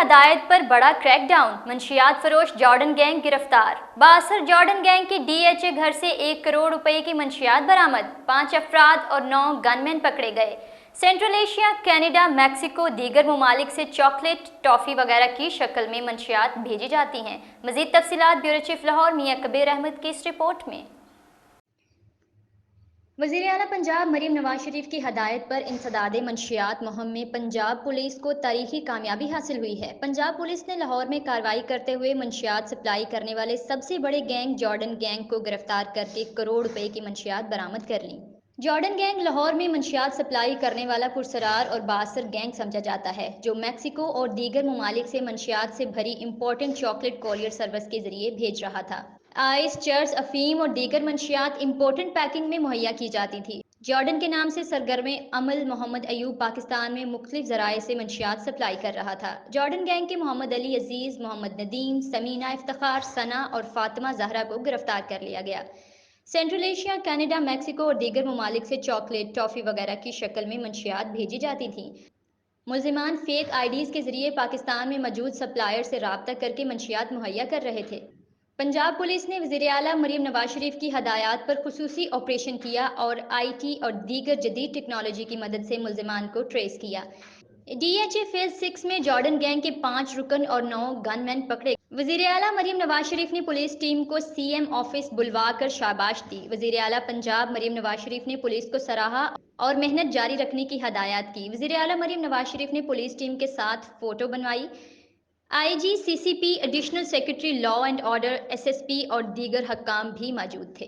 हदायत पर बड़ा क्रैकडाउन, मंशियात फरोश जॉर्डन गैंग गिरफ्तार। बासर जॉर्डन गैंग के DHA घर से 1 करोड़ रुपए की मंशियात बरामद, 5 अफराद और 9 गनमैन पकड़े गए। सेंट्रल एशिया, कनाडा, मैक्सिको, दीगर ममालिक से चॉकलेट, टॉफ़ी वगैरह की शक्ल में मंशियात भेजी जाती हैं। मज़ीद तफसीलात ब्यूरो चीफ लाहौर मियां कबीर अहमद की इस रिपोर्ट में। वज़ीर आला पंजाब मरीम नवाज शरीफ की हदायत पर इंसदाद मंशियात मुहिम में पंजाब पुलिस को तारीखी कामयाबी हासिल हुई है। पंजाब पुलिस ने लाहौर में कार्रवाई करते हुए मंशियात सप्लाई करने वाले सबसे बड़े गैंग जॉर्डन गैंग को गिरफ्तार करके करोड़ रुपए की मंशियात बरामद कर ली। जॉर्डन गैंग लाहौर में मंशियात सप्लाई करने वाला पुरसरार और बासर गैंग समझा जाता है, जो मैक्सिको और दीगर ममालिक से मंशियात से भरी इंपॉर्टेंट चॉकलेट कॉरियर सर्विस के जरिए भेज रहा था। आइस, चर्स, अफीम और दीगर मंशियात इंपोर्टेंट पैकिंग में मुहैया की जाती थी। जॉर्डन के नाम से सरगर्म अमल मोहम्मद अयूब पाकिस्तान में मुख्तलिफ ज़राए से मंशियात सप्लाई कर रहा था। जॉर्डन गैंग के मोहम्मद अली अजीज़, मोहम्मद नदीम, समीना इफ्तिखार, सना और फातिमा जहरा को गिरफ्तार कर लिया गया। सेंट्रल एशिया, कनाडा, मैक्सिको और दीगर ममालिक से चॉकलेट, टॉफ़ी वगैरह की शक्ल में मंशियात भेजी जाती थी। मुल्जिमान फेक IDs के जरिए पाकिस्तान में मौजूद सप्लायर से रब्ता करके मंशियात मुहैया कर रहे थे। पंजाब पुलिस ने वज़ीर आला मरीम नवाज शरीफ की हदायत पर खुसूसी ऑपरेशन किया और IT और दीगर जदीद टेक्नोलॉजी की मदद से मुल्जिमान को ट्रेस किया। DHA फेज 6 में जॉर्डन गैंग के 5 रुकन और 9 गनमैन पकड़े। वज़ीर आला मरीम नवाज शरीफ ने पुलिस टीम को CM ऑफिस बुलवा कर शाबाश दी। वज़ीर आला पंजाब मरीम नवाज शरीफ ने पुलिस को सराहा और मेहनत जारी रखने की हदायत की। वज़ीर आला मरीम नवाज शरीफ ने पुलिस टीम के साथ फ़ोटो बनवाई। IG, CCP, additional secretary law and order, SSP और दीगर हक्काम भी मौजूद थे।